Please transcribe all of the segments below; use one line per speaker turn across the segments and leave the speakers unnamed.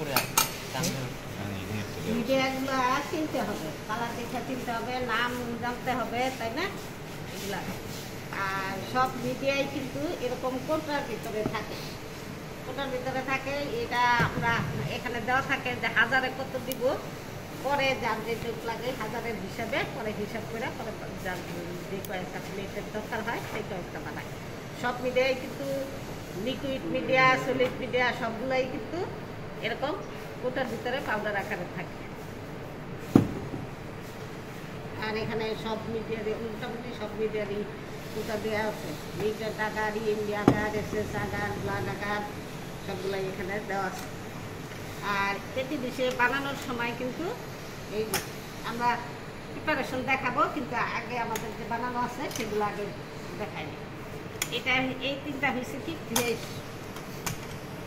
উপরে
মিডিয়াগুলো চিনতে হবে, কালার দেখে চিনতে হবে, নাম জানতে হবে, তাই না? এগুলা আর সব মিডিয়াই কিন্তু এরকম কোটার ভিতরে থাকে, কোটার ভিতরে থাকে। এটা আমরা এখানে দেওয়া থাকে যে হাজারে কত দিব, পরে যার যেটুক লাগে হাজারের হিসাবে পরে হিসাব করে পরে যার যে কয়েকটা প্লেটের দরকার হয় সেই কয়েকটা বানায়। সব মিডিয়াই কিন্তু লিকুইড মিডিয়া, সলিড মিডিয়া সবগুলোই কিন্তু এরকম কোটার ভিতরে পাউডার আকারে থাকে। আর এখানে সব মিডিয়ারই মোটামুটি সব মিডিয়ারই কোটা দেওয়া আছে, লিটার আকার, ইএমডি আকার, এসএস আকার, ব্লাড আকার সবগুলাই এখানে দেওয়া আছে। আর পেটি ডিশে বানানোর সময় কিন্তু এই আমরা প্রিপারেশন দেখাবো, কিন্তু আগে আমাদের যে বানানো আছে সেগুলো আগে দেখাই। এটা এই তিনটা হয়েছে কি ফ্রেশ,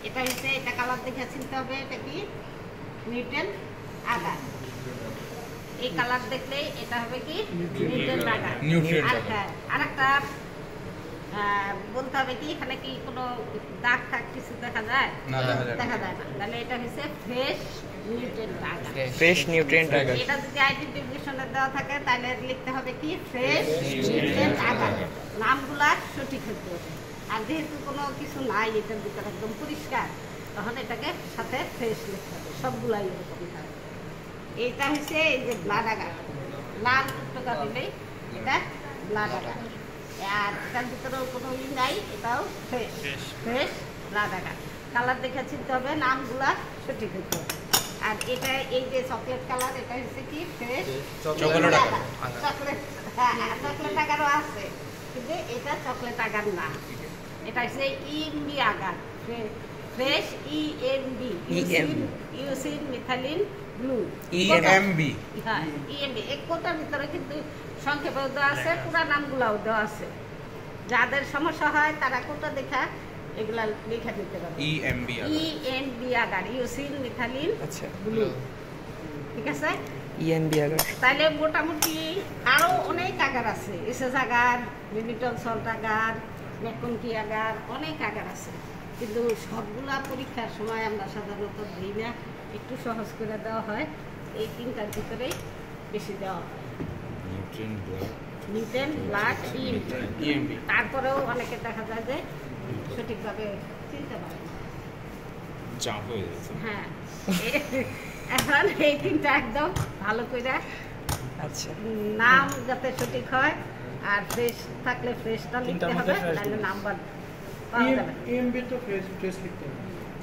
এটা হচ্ছে এটা কালার দেখে চিনতে হবে এটা কি নিউটন আগার। এই কালার দেখলে এটা হবে কি নিউটন আগার। আর একটা বলতে হবে কি এখানে কি কোনো দাগ থাক কিছু দেখা যায় না, দেখা যায় না, তাহলে এটা হচ্ছে fresh nutrient agar.
Fresh nutrient agar
এটা যদি আইডেন্টিফিকেশনে দেওয়া থাকে তাহলে লিখতে হবে কি ফ্রেশ নিউট্রিয়েন্ট আগার। নামগুলা সঠিক হতে হবে। আর যেহেতু কোনো কিছু নাই এটার ভিতরে একদম পরিষ্কার, তখন এটাকে সাথে ফ্রেশ লিখতে হবে, সবগুলাই এরকমই থাকে। এইটা হচ্ছে এই যে ব্লাড আগার, লাল টুকটা দিলেই এটা ব্লাড আগার। আর এটার ভিতরেও কোনো ই নাই, এটাও fresh fresh blood agar. Colour দেখে চিনতে হবে, নামগুলা সঠিক হতে হবে। আর এটা এই যে চকলেট কালার, এটা হচ্ছে কি ফ্রেশ চকলেট আগার। চকলেট, হ্যাঁ চকলেট আগারও আছে, কিন্তু এটা চকলেট আগার না, এটা হচ্ছে EMB agar, fresh EMB, using methylene blue,
EMB.
হ্যাঁ ইএমবি। এই কোটার ভিতরে কিন্তু সংক্ষেপেও দেওয়া আছে, পুরা নামগুলাও দেওয়া আছে। যাদের সমস্যা হয় তারা কোটা দেখা এগুলা লিখে দিতে পারবে। EMB agar, using methylene blue, ঠিক আছে?
EMB agar.
তাহলে মোটামুটি আরো অনেক আগার আছে, SS agar, mannitol salt agar, MacConkey agar, অনেক আগার আছে। কিন্তু সবগুলা পরীক্ষার সময় আমরা সাধারণত দিই না, একটু সহজ করে দেওয়া হয়। এই তিনটার ভিতরেই বেশি দেওয়া হয়, নিউটন, ব্লাড, ইএমবি। তারপরেও অনেকে দেখা যায় যে সঠিকভাবে চিনতে পারে না। হ্যাঁ, এখন এই তিনটা একদম ভালো করে
আচ্ছা
নাম যাতে সঠিক হয়, আর ফ্রেশ থাকলে ফ্রেশটা লিখতে হবে, তাহলে নাম্বার পাওয়া যাবে।
ইএমবি তো ফ্রেশ লিখতে হবে,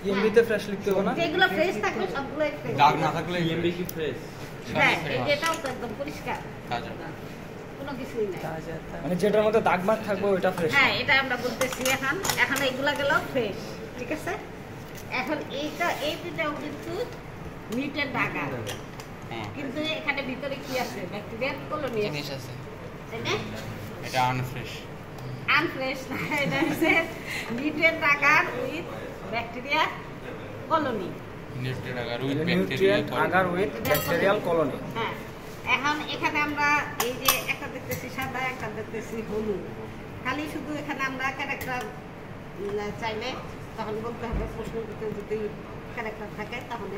ইএমবি তে ফ্রেশ লিখতে হবে না,
যেগুলো ফ্রেশ থাকলে সবগুলোই ফ্রেশ,
দাগ না থাকলে ইএমবি কি ফ্রেশ?
হ্যাঁ, এটাও তো একদম পরিষ্কার, কোনো কিছুই নাই,
মানে যেটার মধ্যে দাগ মার্ক থাকবে ওটা ফ্রেশ।
হ্যাঁ, এটা আমরা বলতেছি। এখন এইগুলা গেল ফ্রেশ, ঠিক আছে? এখন এইটা এই দুটাও কিন্তু নিউটন আগার, কিন্তু এখানে ভিতরে কি আছে? ব্যাকটেরিয়ার কলোনি আছে, তাই না?
এটা আনফ্রেশ,
আনফ্রেশ না, এটা হচ্ছে Newton agar with bacteria colony.
Nutrient agar with
nutrient agar with bacterial colony.
হ্যাঁ, এখন এখানে আমরা এই যে একটা দেখতেছি সাদা, একটা দেখতেছি হলুদ, খালি শুধু এখানে আমরা ক্যারেক্টার চাইলে তখন বলতে হবে, প্রশ্নের ভিতরে যদি ক্যারেক্টার থাকে তখন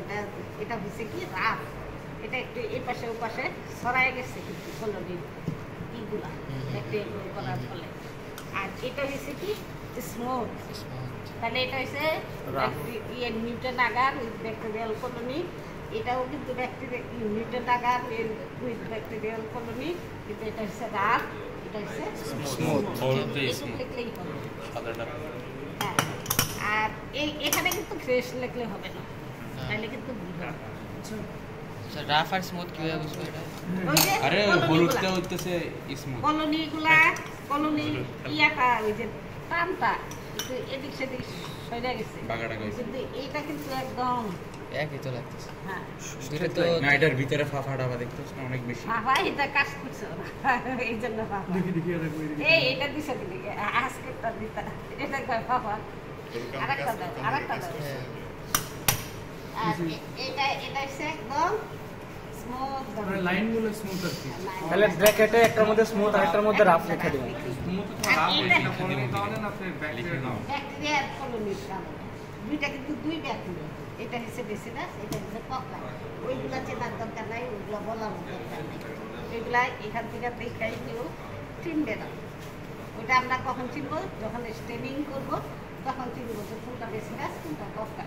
এটা হচ্ছে কি রাফ, এটা একটু এই পাশে ও পাশে ছড়াই গেছে কিন্তু কলোনির ইগুলা ব্যাকটেরিয়া করার ফলে। আর এটা হচ্ছে কি স্মুথ, তাহলে এটা হচ্ছে Newton agar with bacterial colony. এটাও কিন্তু bacteria Newton agar with bacterial colony, কিন্তু এটা হচ্ছে রাফ, এটা হচ্ছে স্মুথ। লিখলেই হবে। হ্যাঁ, আর এখানে কিন্তু ফ্রেশ লিখলে হবে না, তাহলে কিন্তু
রাফ আর স্মুথ কিভাবে বুঝবো এটা?
আরে হলুদটা হইতেছে স্মুথ,
কলোনিগুলা কলোনি ইয়াটা ওই যে টানটা একটু এদিক সেদিক সরে গেছে, কিন্তু এইটা কিন্তু একদম
একই তো লাগতেছে।
হ্যাঁ,
দুটো তো
না এটার ভিতরে ফাফা ডাবা দেখতেছ না অনেক বেশি।
বাবা এটা কাজ করছে না, এই জন্য বাবা
দেখি
এটা দিছে দিকে আজকে তো দিতা, এটা কয় বাবা আরেকটা দাও, আরেকটা দাও। আর এটা হচ্ছে একদম স্মুথ,
লাইনগুলো স্মুথ আর কি।
তাহলে ব্র্যাকেটে একটার মধ্যে স্মুথ আর একটার মধ্যে রাফ লিখে দিবেন।
স্মুথ তো রাফ লিখে তাহলে না আপনি ব্যাকটেরিয়া নাও,
ব্যাকটেরিয়ার কলোনির কারণে দুইটা কিন্তু দুই ব্যাকটেরিয়া। এটা হচ্ছে বেসিলাস, এটা হচ্ছে কক্কা। ওইগুলা চেনার দরকার নাই, ওইগুলো বলার দরকার নাই। এগুলা এখান থেকে দেখাই কেউ চিনবে না। ওইটা আমরা কখন চিনবো? যখন স্টেনিং করবো তখন চিনবো যে কোনটা বেসিলাস কোনটা কক্কা।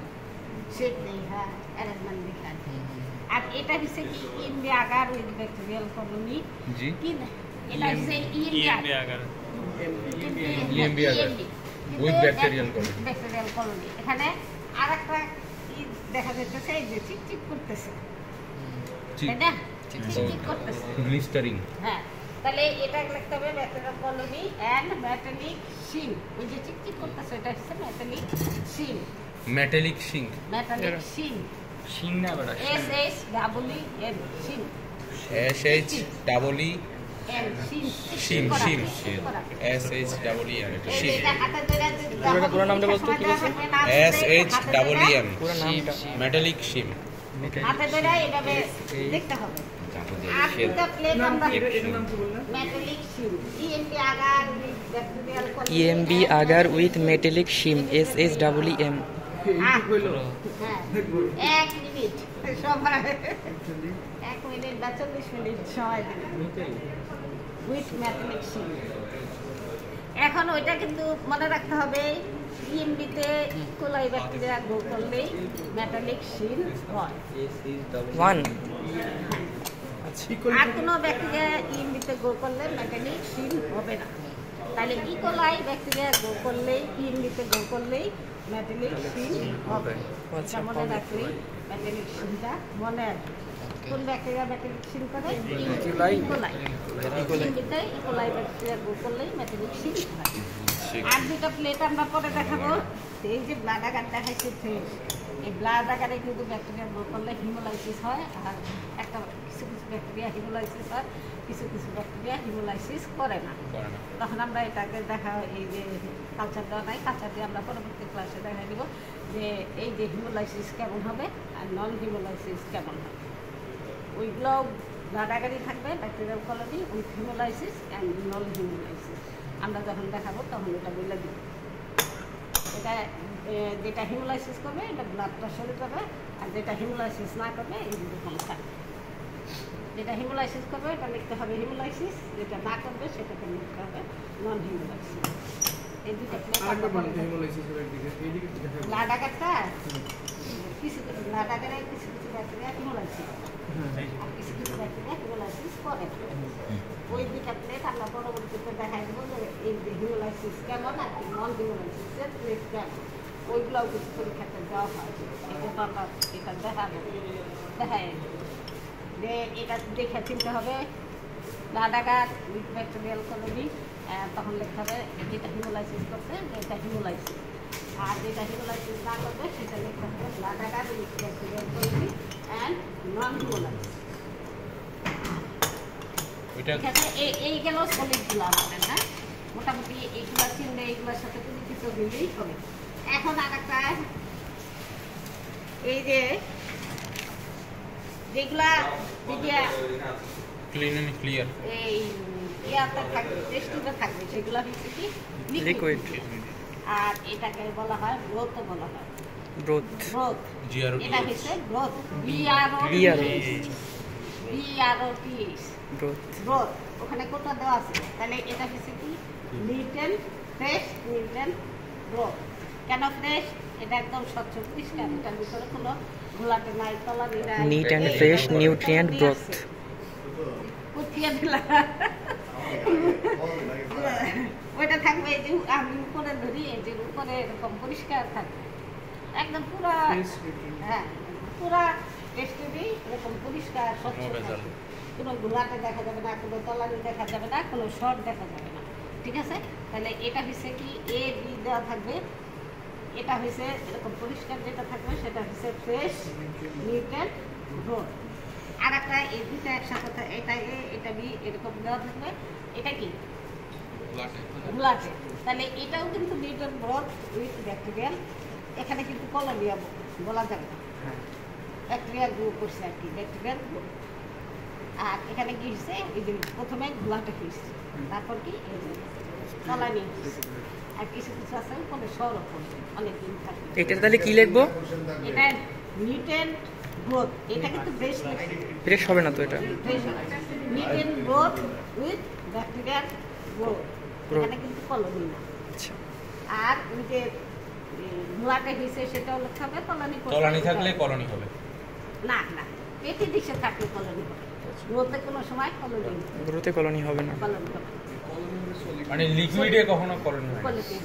শেপ নেই, হ্যাঁ, অ্যারেঞ্জমেন্ট দেখা। আর এটা হচ্ছে কি India agar with bacterial colony.
জি
কি এটা হচ্ছে India agar
EMB agar with bacterial colony।
Bacterial colony. এখানে আরেকটা কি দেখা যাচ্ছে, এই যে চিকচিক করতেছে, তাই না? চিকচিক করতেছে,
গ্লিস্টারিং।
হ্যাঁ, তাহলে এটা লিখতে হবে ব্যাকটেরিয়াল কলোনি এন্ড মেটালিক শিং। ওই যে চিকচিক করতেছে এটা হচ্ছে মেটালিক শিং।
মেটালিক শিঙ্ক।
মেটালিক শিং,
শিং না বড়
SHEEN শিং।
SHEEN
শিং
শিং
শিং
SHEEN শিং
পুরো নামটা বলতো কি বলছো?
SHEEN
পুরো নামটা
মেটালিক শিং।
হাতে ধরে এভাবে দেখতে হবে। আর দুটো প্লেট আমরা
এটার নাম কি বললেন?
মেটালিক শিং, EMB agar with bacterial colony.
EMB agar with metallic shim SHEEM।
এইটুক হইলো।
হ্যাঁ, 1 মিনিট সবাই 1 মিনিট বা 40 মিনিট সময় দিন উইথ মেটালিক শিং। এখন ওইটা কিন্তু মনে রাখতে হবে, ইএমবিতে ইকোলাই ব্যাকটেরিয়া গ্রো করলেই মেটালিক শিং হয়।
1
আর কোনো ব্যাকটেরিয়া ইএমবিতে গ্রো করলে মেটালিক শিং হবে না। তাহলে ইকোলাই ব্যাকটেরিয়া গ্রো করলেই ইএমবিতে গ্রো করলেই মেটালিক শিং হবে। এটা মনে রাখবি, মেটালিক শিংটা মনে রাখবি। কোন ব্যাকটেরিয়া মেটালিক শিং করে? ইকোলাই। ইএমবিতে ইকোলাই ব্যাকটেরিয়া গ্রো করলেই মেটালিক শিং হয়। আর দুটো প্লেট আমরা পরে দেখাবো। এই যে ব্লাড আগার দেখাইছে ফ্রেশ, এই ব্লাড আগারে কিন্তু ব্যাকটেরিয়া গ্রো করলে হিমোলাইসিস হয়। আর একটা কিছু কিছু ব্যাকটেরিয়া হিমোলাইসিস হয়, কিছু কিছু ব্যাকটেরিয়া হিমোলাইসিস করে না। তখন আমরা এটাকে দেখা, এই যে কালচার দেওয়া নাই, কালচার দিয়ে আমরা পরবর্তী ক্লাসে দেখাই দিব যে এই যে হিমোলাইসিস কেমন হবে আর নন হিমোলাইসিস কেমন হবে। ওইগুলো ব্লাড আগারই থাকবে bacterial colony with haemolysis and non haemolysis. আমরা যখন দেখাবো তখন এটা বলে দিব। এটা যেটা হিমোলাইসিস করবে এটা ব্লাডটা সরে যাবে, আর যেটা হিমোলাইসিস না করবে এই রকম থাকবে। যেটা হিমোলাইসিস করবে এটা লিখতে হবে হিমোলাইসিস, যেটা না করবে সেটাকে লিখতে হবে নন হিমোলাইসিস। এই দুটো
আরেকবার বলুন তো hemolysis এর দিকে। এইদিকে দেখাবো।
ব্লাড আগারটা কিছু ব্লাড আগারে কিছু কিছু ব্যাকটেরিয়া হিমোলাইসিস আর কিছু কিছু ব্যাকটেরিয়া হিমোলাইসিস করে না। ওই দুটা প্লেট আমরা পরবর্তীতে দেখাই দেবো যে এই যে হিমোলাইসিস কেমন আর নন হিমোলাইসিসের প্লেট কেমন, ওইগুলোও কিছু পরীক্ষাতে দেওয়া হয়। এটা তো আমরা এটা দেখাবো, দেখাই যে এটা দেখে চিনতে হবে blood agar with bacterial colony. তখন লিখতে হবে যেটা হিমোলাইসিস করছে এটা হিমোলাইসিস, আর যেটা হিমোলাইসিস না করবে সেটা লিখতে হবে blood agar with bacterial colony and non haemolysis. ঠিক আছে, এই গেল সলিডগুলো আমাদের। হ্যাঁ, মোটামুটি এইগুলো চিনলে এইগুলোর সাথে পরিচিত হইলেই হবে। এখন আর একটা, এই যে যেগুলা
ক্লিন এন্ড ক্লিয়ার।
এই ইয়াতে থাকবে, টেস্টিতে থাকবে, সেগুলো হচ্ছে কি
লিকুইড
আর এটাকে বলা হয় ব্রথ বলা হয়।
ব্রোথ
ব্রথ,
GROT
এটা হচ্ছে ব্রথ, BROTH
ব্রোথ
ব্রথ। ওখানে কোটা দেওয়া আছে, তাহলে এটা হচ্ছে কি নিউট্রেন ফ্রেশ নিউট্রেন ব্রথ। কেন ফ্রেশ? এটা একদম স্বচ্ছ পরিষ্কার, এটার ভিতরে কোনো ঘোলাটে নাই, তলানি নাই।
Neat and fresh nutrient broth.
কুচিয়ে দিলা ওইটা থাকবে। এই যে আমি উপরে ধরি, এই যে উপরে এরকম পরিষ্কার থাকবে একদম পুরা, হ্যাঁ পুরা টেস্টি এরকম পরিষ্কার স্বচ্ছ থাকবে। কোনো ঘোলাটে দেখা যাবে না, কোনো তলানি দেখা যাবে না, কোনো শর্ট দেখা যাবে না। ঠিক আছে, তাহলে এটা হচ্ছে কি A B দেওয়া থাকবে। এটা হচ্ছে এরকম পরিষ্কার যেটা থাকবে সেটা হচ্ছে ফ্রেশ নিউট্রেন ব্রথ। আর একটা এই দুটো একসাথে, এটা A এটা B এরকম দেওয়া থাকবে। এটা কি ঘোলাটে, তাহলে এটাও কিন্তু নিউট্রেন ব্রথ উইথ ব্যাকটেরিয়াল। এখানে কিন্তু কলোনিয়া বলা যাবে না, ব্যাকটেরিয়া গ্রো করছে আর কি, ব্যাকটেরিয়াল গ্রো। আর এখানে কি হচ্ছে, এই যে প্রথমে ঘোলাটে হয়েছে, তারপর কি এই যে তলানি হচ্ছে। আর কিছু কিছু আছে উপরে সরও পড়বে, অনেকদিন থাকবে।
এটা তাহলে কি লিখবো?
এটা নিউট্রিয়েন্ট গ্রোথ, এটা কিন্তু ফ্রেশ লিখছি,
ফ্রেশ হবে না তো এটা?
ফ্রেশ হবে। Nutrient growth with bacterial growth, এখানে কিন্তু কলোনি না।
আচ্ছা,
আর ওই যে ধোঁয়াটা হয়েছে সেটাও লেখা হবে, কলোনি
তলানি থাকলে কলোনি হবে।
না না, পেটি দিশে থাকলে কলোনি হবে, গ্রোথে কোনো সময় কলোনি
গ্রোথে কলোনি হবে না।
কলোনি হবে
মানে লিকুইডে কখনো কলোনি হয় না।
কলোনি।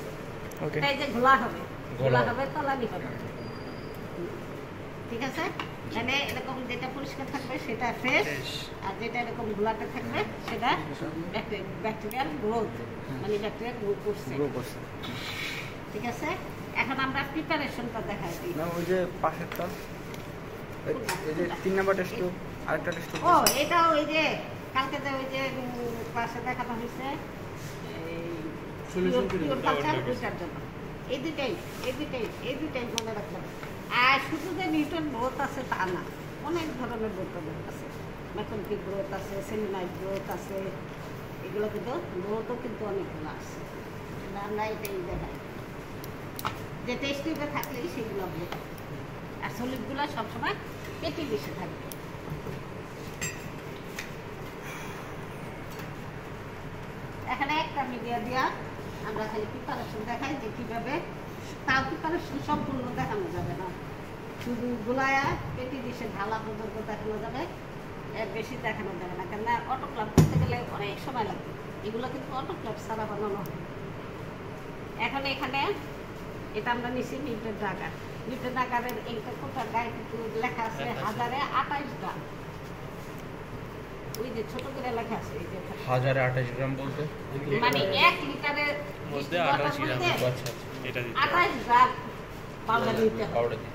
ওকে,
এই যে ঘোলা হবে, ঘোলা
ঘোলা
হবে, তলানি হবে। ঠিক আছে, মানে এরকম যেটা পরিষ্কার থাকবে সেটা ফ্রেশ, আর যেটা এরকম ঘোলাটা থাকবে সেটা ব্যাকটেরিয়াল গ্রোথ, মানে ব্যাকটেরিয়া গ্রো করছে। ঠিক আছে, এখন আমরা প্রিপারেশনটা দেখাই দিই।
না ওই যে পাশেরটা, এই যে 3 নাম্বার টেস্ট, আরেকটা টেস্ট।
ও এটা ওই যে কালকে যে ওই যে পাশে দেখানো হয়েছে
Solution কি
পিওর কালচার, ওইটার জন্য এই দুটাই মনে রাখলাম। আর শুধু যে নিউটন গ্রোথ আছে তা না, অনেক ধরনের গ্রোথ আছে, ম্যাথমেটিক গ্রোথ আছে, সেমিনাইট গ্রোথ আছে, এগুলো কিন্তু গ্রোথও কিন্তু অনেকগুলো আছে। আমরা এটাই দেখাই যে টেস্ট টিউবে থাকলেই সেগুলো গ্রোথ, আর সলিডগুলো সবসময় পেটি বেশি থাকবে। এখানে একটা মিডিয়া দিয়া আমরা খালি প্রিপারেশন দেখাই যে কীভাবে, তাও প্রিপারেশন সম্পূর্ণ দেখানো যাবে না, শুধু গোলায়া পেটি দিশে ঢালা পর্যন্ত দেখানো যাবে, এর বেশি দেখানো যাবে না, কেননা অটোক্লাভ করতে গেলে অনেক সময় লাগবে, এগুলো কিন্তু অটোক্লাভ ছাড়া বানানো হয়। এখন এখানে এটা আমরা নিচ্ছি নিউটন আকার। নিউটন আকারের এইটা কোটার গায়ে কিন্তু লেখা আছে 1028 গ্রাম, ওই যে ছোট করে লেখা আছে, এই যে
1028 গ্রাম বলতে
মানে 1 লিটারের
মধ্যে 28 গ্রাম।
আচ্ছা আচ্ছা,
এটা দিতে
28 গ্রাম পাউডার দিতে হবে।
পাউডার দিই।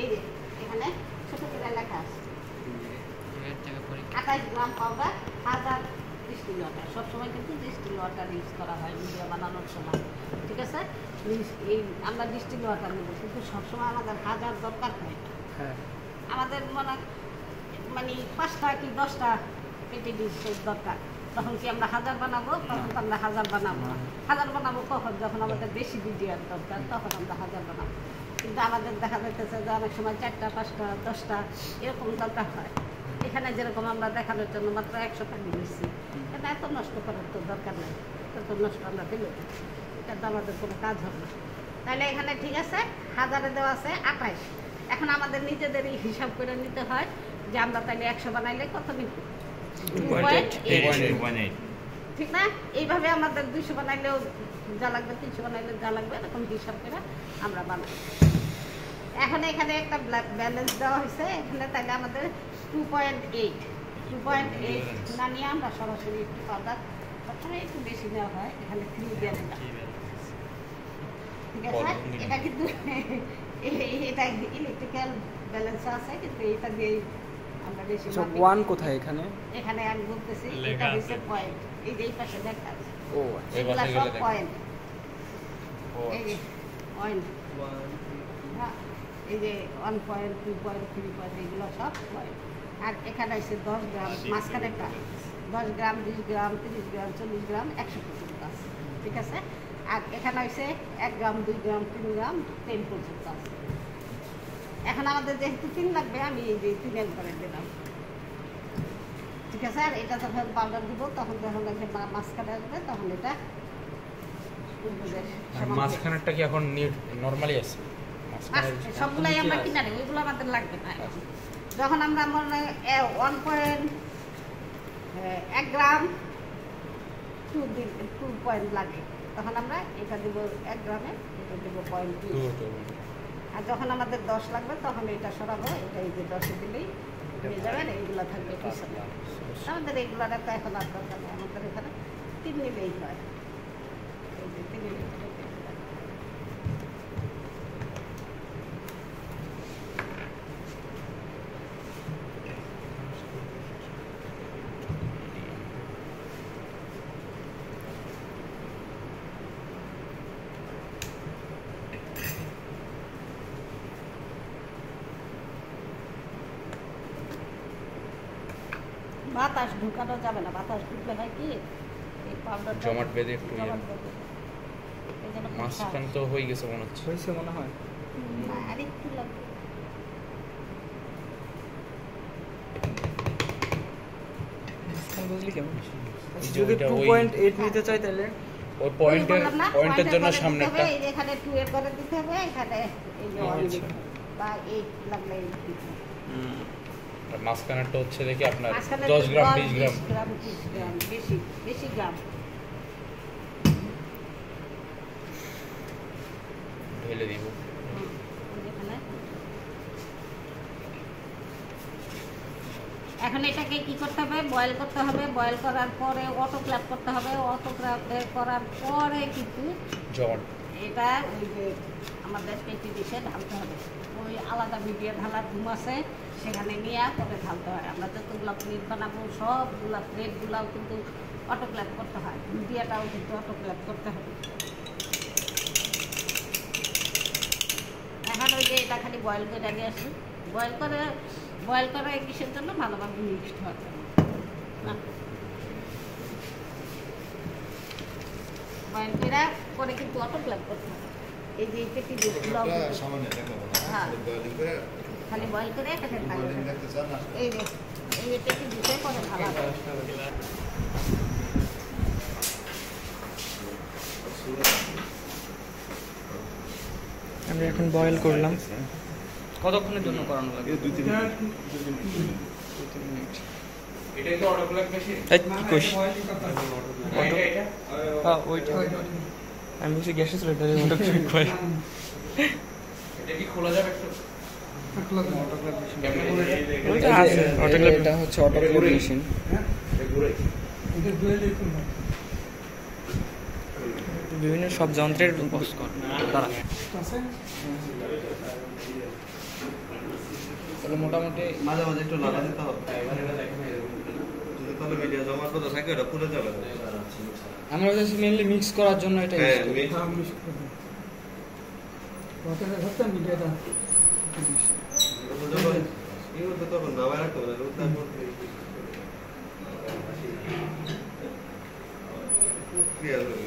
এই যে এখানে ছোট করে লেখা আছে 28 গ্রাম পাউডার 1000 ডিস্টিল ওয়াটার। সবসময় কিন্তু ডিস্টিল ওয়াটার ইউজ করা হয় মিডিয়া বানানোর সময়। ঠিক আছে, এই আমরা ডিস্টিল ওয়াটার নেব, কিন্তু সবসময় আমাদের 1000 দরকার হয়।
হ্যাঁ,
আমাদের মানে 5টা কি 10টা পেটি ডিশের দরকার, তখন কি আমরা 1000 বানাবো? তখন তো আমরা 1000 বানাবো না। 1000 বানাবো কখন? যখন আমাদের বেশি বিডিয়ার দরকার, তখন আমরা 1000 বানাবো। কিন্তু আমাদের দেখা যাইতেছে যে অনেক সময় 4টা 5টা 10টা এরকম দরকার হয়। এখানে যেরকম আমরা দেখানোর জন্য মাত্র 100 টাকা দিচ্ছি, এটা এত নষ্ট করার তো দরকার নেই, এত নষ্ট আমরা দিলে এটা তো আমাদের কোনো কাজ হবে না। তাহলে এখানে ঠিক আছে 1000-এ দেওয়া আছে 28। এখন আমাদের নিজেদেরই হিসাব করে নিতে হয় যে আমরা তাহলে 100 বানাইলে কত নিব? 2.8, ঠিক না? এইভাবে আমাদের 200 বানাইলেও যা লাগবে, 300 বানাইলে যা লাগবে, এরকম হিসাব করে আমরা বানাই। এখন এখানে একটা ব্যালেন্স দেওয়া হয়েছে, এখানে তাহলে আমাদের 2.8 না নিয়ে আমরা সরাসরি একটু পাউডার, সবসময় একটু বেশি নেওয়া হয়, এখানে 3 দিয়ে দিলাম। ঠিক আছে, এটা কিন্তু এটা ইলেকট্রিক্যাল ব্যালেন্স আছে, কিন্তু এটা দিয়ে আমরা বেশি
সব
মাপি।
1 কোথায় এখানে?
এখানে আমি বলতেছি
লেখা
এটা হচ্ছে
আছে।
পয়েন্ট, এই যে এই পাশে লেখা আছে,
ও
এই
এগুলা
পাশে
সব
গেলে দেখো।
পয়েন্ট,
ও
এই যে পয়েন্ট, এই যে 1 পয়েন্ট 2 পয়েন্ট 3 পয়েন্ট, এগুলো সব পয়েন্ট। আর এখানে আছে 10 গ্রাম, মাঝখানেটা 10 গ্রাম 20 গ্রাম 30 গ্রাম 40 গ্রাম 100 পর্যন্ত আছে। ঠিক আছে, আর এখানে হচ্ছে 1 গ্রাম 2 গ্রাম 3 গ্রাম 10 পর্যন্ত আছে। এখন আমাদের যেহেতু 3 লাগবে, আমি এই যে 3 করে দিলাম। ঠিক আছে, আর এটা যখন পাউডার দিব তখন যখন মাঝখানে আসবে তখন এটা
মাঝখানেরটা কি এখন নরমালি আছে?
সবগুলাই আমরা কিনারে, ওইগুলো আমাদের লাগবে না। যখন আমরা মনে 1 গ্রাম 2 পয়েন্ট লাগে, তখন আমরা এটা দেবো 1 গ্রামে, এটা দেবো 0.2। আর যখন আমাদের 10 লাগবে তখন এটা সরাবো, এটা এই যে 10-এ দিলেই হয়ে যাবে, আর এইগুলো থাকবে পিছনে। আমাদের এইগুলোর তো এখন আর দরকার নেই, আমাদের এখানে 3 নিলেই হয়। এই যে 3 নিলেই হয়। বাতাস ঢুকানো যাবে না, বাতাস ঢুকলে হয় কি এই পাউডার
জমাট বেঁধে একটু ইয়ে।
এই জন্য খুব
মাঝখান
সহজ।
তো হয়ে গেছে মনে হচ্ছে।
হয়েছে মনে হয়।
না, আরেকটু লাগবে।
বুঝলি কেমন?
এই যে
যদি
ওইটা ওই
2.8 নিতে চাই তাহলে
ওই পয়েন্টের
বললাম না,
পয়েন্টের জন্য
পয়েন্টের পরে
সামনে
দিতে
একটা
হবে, এই যে এখানে 2 এর করে দিতে হবে, এখানে এই যে 1
আচ্ছা।
বা 8 লাগলে এই দিতে হবে।
আর মাঝখানেরটা হচ্ছে দেখি আপনার
মাঝখানে
10 গ্রাম
10,
20 গ্রাম
20 গ্রাম, বেশি বেশি গ্রাম।
ঢেলে দিব।
এখানে এখন এটাকে কি করতে হবে? বয়েল করতে হবে। বয়েল করার পরে অটোক্ল্যাপ করতে হবে। অটোক্ল্যাপ করার পরে কিন্তু
জন
এটা ওই যে আমাদের পেটি ডিশে ঢালতে হবে। ওই আলাদা ভিডিও ঢালার রুম আছে, সেখানে নিয়ে পরে ঢালতে হয়। আমরা যতগুলো প্লেট বানাবো সবগুলা প্লেটগুলাও কিন্তু অটোক্ল্যাপ করতে হয়। মিডিয়াটাও কিন্তু অটোক্ল্যাপ করতে হবে। এখন ওই যে এটা খালি বয়েল করে নিয়ে আসি। বয়েল করে কিসের জন্য? ভালোভাবে মিক্সড হওয়ার জন্য। বয়েল করে কিন্তু অটোক্ল্যাপ করতে হবে। এই যে পেটি ডিশগুলো হ্যাঁ খালি বয়েল করে এটাকে ঢালতে হবে। এই যে পেটি ডিশে করে ঢালা হবে।
আমরা এখন বয়েল করলাম।
কতক্ষণের জন্য করানো লাগবে? 2-3 মিনিট।
এটাই তো অটোক্ল্যাপ মেশিন।
এই কি কইস?
এটা
হ্যাঁ ওইটা। আমি বলছি গ্যাসে চলে তাহলে মোটা করে কয়।
এটা কি খোলা যাবে একটু? কেমনে করে এটা?
ওইটা আছে অটোক্লেভ।
এটা হচ্ছে অটোক্লেভ মেশিন।
বিভিন্ন সব যন্ত্রের বস কর তারা।
তাহলে মোটামুটি
মাঝে মাঝে একটু লাগা দিতে হবে। যদি তাহলে ভিডিও জমা করতে থাকে ওটা পুরো যাবে।
আমরা হচ্ছে মেইনলি মিক্স করার জন্য এটা
হ্যাঁ,
use করি।
তখন নামায় রাখতে হবে তারপর ক্লিয়ার হবে।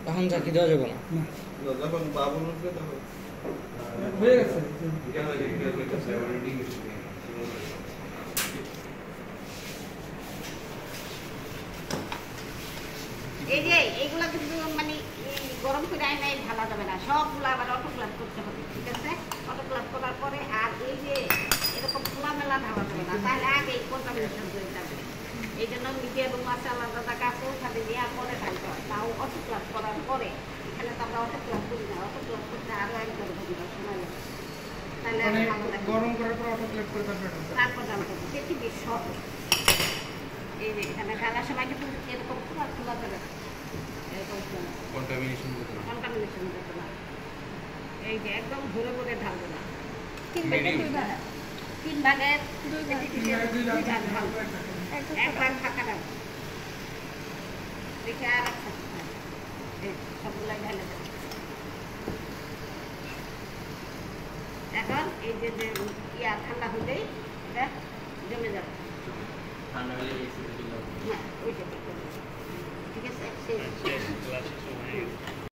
এখন চাকি দেওয়া যাবে না।
যখন বাবুল উঠবে তখন
এই যে এইগুলা কিন্তু মানে গরম করে আয় নাই ঢালা যাবে না, সবগুলো আবার অটোক্ল্যাপ করতে হবে। ঠিক আছে? অটোক্ল্যাপ করার পরে আর এই যে এরকম খোলামেলা ঢালা যাবে না, তাহলে আগে কন্টামিনেশন হয়ে যাবে। এই জন্য মিডিয়া রুম আছে, আলাদা জায়গা আছে, ওখানে নেওয়ার পরে ঢালতে হয়। তাও অটোক্ল্যাপ করার পরে। এখানে তো আমরা অটোক্ল্যাপ করি না, অটোক্ল্যাপ করতে আরও একবার ঘন্টা সময় লাগে। তাহলে গরম করার পর অটোক্ল্যাপ করে তারপর ঢালতে হবে। সেটি বেশ সহজ। এই যে এখানে ঢালার সময় কিন্তু এরকম খোলা যাবে না, এরকম
কন্টামিনেশন হতো না।
কন্টামিনেশন যাবে না। এই যে একদম ঘুরে ঘুরে ঢালবে না। তিন ভাগের দুই ভাগ ঢালবে। এক ভাগ ফাঁকা রাখবে। দেখে আর একটা সবগুলাই ঢেলে দেবে। এখন এই যে ঠান্ডা হলেই এটা জমে যাবে।
ঠান্ডা হলে এসি দিলাম।
হ্যাঁ ওইটা ঠিক আছে।
শেষ গ্লাসে সময়